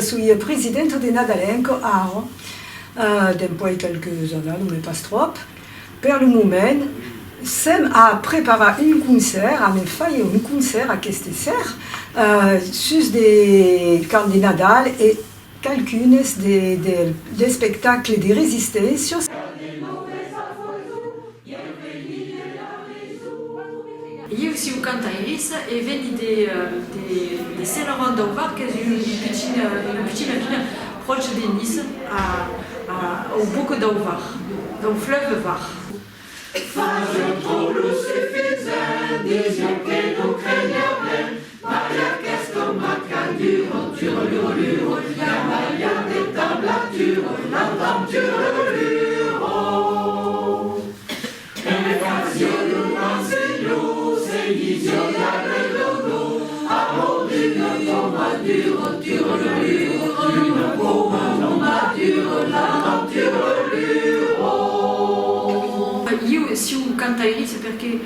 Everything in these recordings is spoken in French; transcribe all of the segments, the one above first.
Sono presidente di Nadalenco Aro, poi quelques années, mais pas trop. Per le moment, sem a preparat un concert, a fait un concert à Kesteser, sur des camps de Nadal et quelques des spectacles de résistance. Eu si o canta Iris e veni de Saint-Laurent d'Auvar, que é uma pequena vila proche de Nice, au bouc d'Auvar, do fleuve Var. Io si un canta Iris perché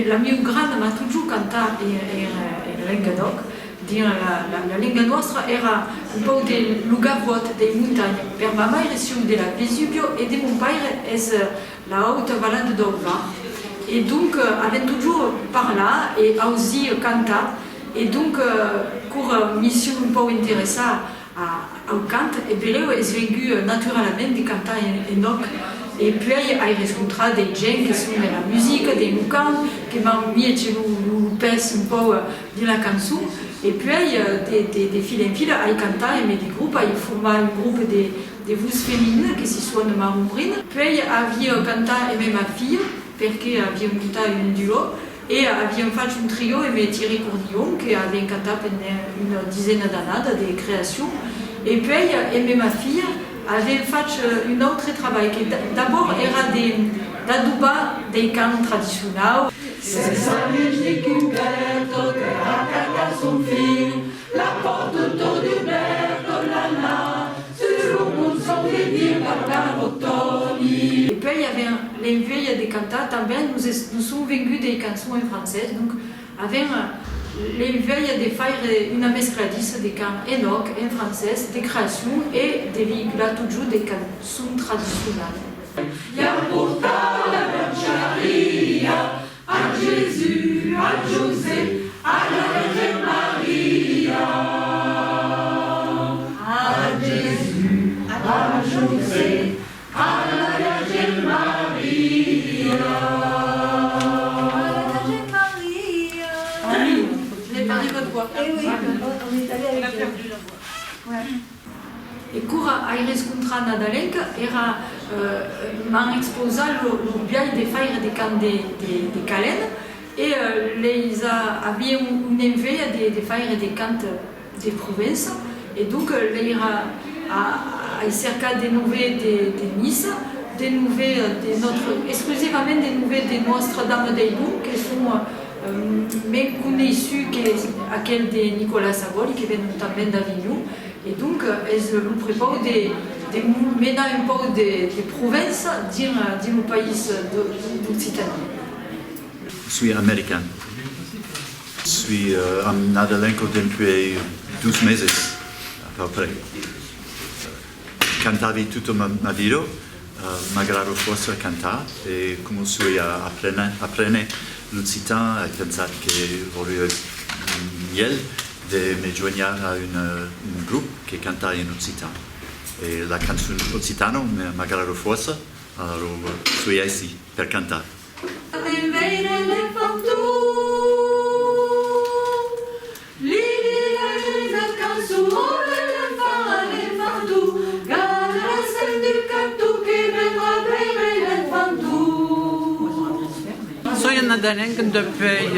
la mia grande ma toujours canta era Lengadoc. La lingua nostra era un po' del lugar vuot dei montagne. Per ma mère siu de la Vesubio e de mon père es la haute vallée d'Auvar. Et donc, avem toujours parlat et aussi cantat. Et donc, pour mission un peu intéressée au cant, et beleu es vengu naturellement de cantar Enoch. Et puis, il a rencontré des gens qui sont de la musique, des mucans, qui m'ont mis le pèse un peu de la chanson. Et puis, des filles en fil, il a canté, et des groupes, il a formé un groupe de voix féminines qui se sont marumbrines. Puis, il a canté et ma fille, parce qu'il avait monté un duo. Et abbiamo fatto un trio avec Thierry Cournillon qui avait canté une dizaine d'années de création. Et puis, ma fille avait fait un autre travail qui d'abord era d'adubar des cants traditionnels. Senza leggi che Umberto che ha cagato un figlio, la porta todo Umberto là, sur un son de dire par Ottoni. Et puis il y avait l'envie de cantar también, nous sommes venus des chansons en français, donc avec l'envie de faire une mescladisse des cants Enoch en français, des créations et de véhiculer toujours des chansons traditionnelles. À Jésus, à José, à la Vierge Maria. À Jésus, à José, à la Vierge Maria. À la Vierge Maria. Ah oui, je n'ai perdu votre voix. Eh oui, on est allé avec a perdu la voix. Ouais. E cura a riscontrare Nadalenca era m'han exposé le biais de faire des camps de Calen et les avaient une envie de faire des camps de province et donc les a cercado de nouvelles de Nice, des nouvelles de notre exclusivement des nouvelles de Notre-Dame des Loups qui sont mais connues que aquelles de Nicolas Sagoli qui viennent notamment d'Avignon. Et donc, elles nous préparent maintenant un peu des provinces d'un pays d'Occitanie. Je suis américain. Je suis en Nadalenco depuis 12 meses, à peu près. Cantavi tutta ma vita, malgrado forse cantar, e come suis apprene l'Occitan, ho pensato che volevo de me joindre à un groupe qui canta en occitan. Et la chanson occitano m'agrada forza, alors je suis ici pour cantar. Sono Nadalenca depuis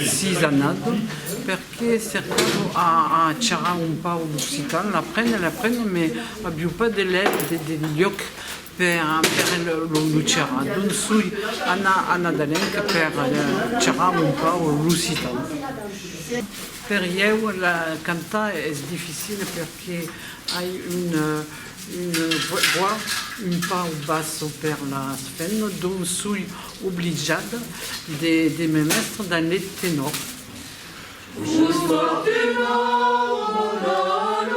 6 anni. Perché cercavo a cercare un po' l'Occitano, l'apprendo, ma abbiamo pas degli occhi per lucrare. Donc sono a Nadalenca per cercare un po' l'Occitano. Per io cantare è difficile perché hai una voix un po' basso per la sfera, donc sono obbligata di me mettere dans les ténors. Just what you know,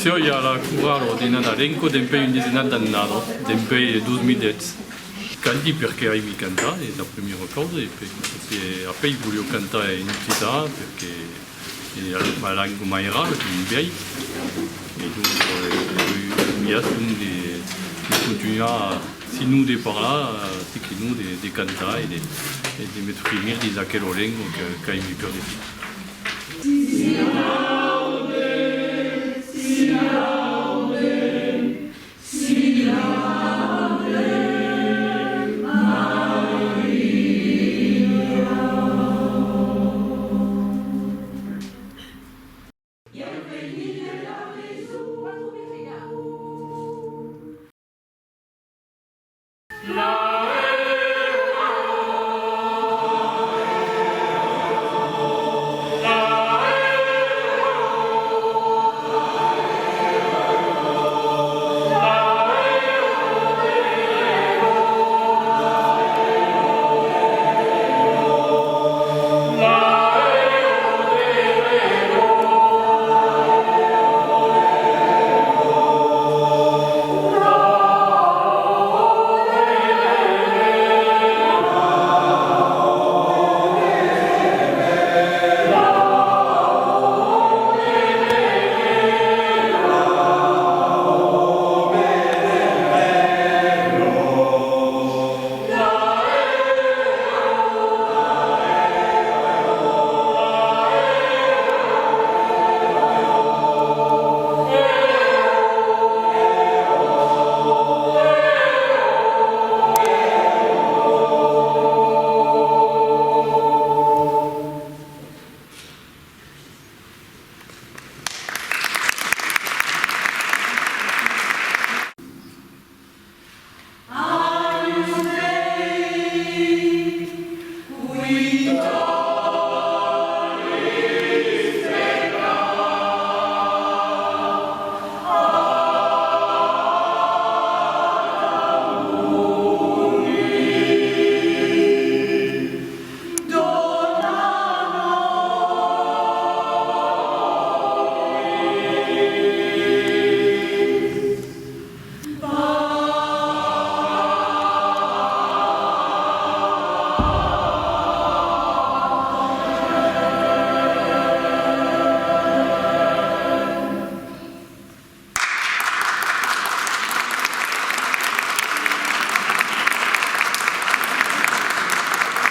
Sioia la curaro di Nadalenco d'empei un desenat d'annado, d'empei 2010. Canti perché arrivi a cantare, è la prima cosa, e poi voglio cantare in città perché è la lingua maierale, quindi bei, e dunque mi assumo di continuare, se nous de parler, c'est que nous de canter et de m'exprimer dans quelle langue qui est cœur de vie.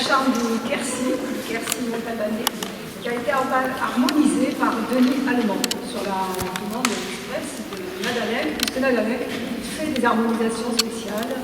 Charme du Quercy montabanais, qui a été harmonisé par Denis Allemand sur la commande express de Nadalek, puisque Nadalek fait des harmonisations spéciales.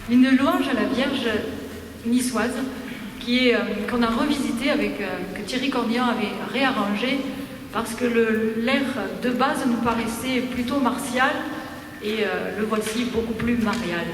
Une louange à la Vierge niçoise qu'on a revisité que Thierry Cordian avait réarrangé parce que l'air de base nous paraissait plutôt martial et le voici beaucoup plus marial.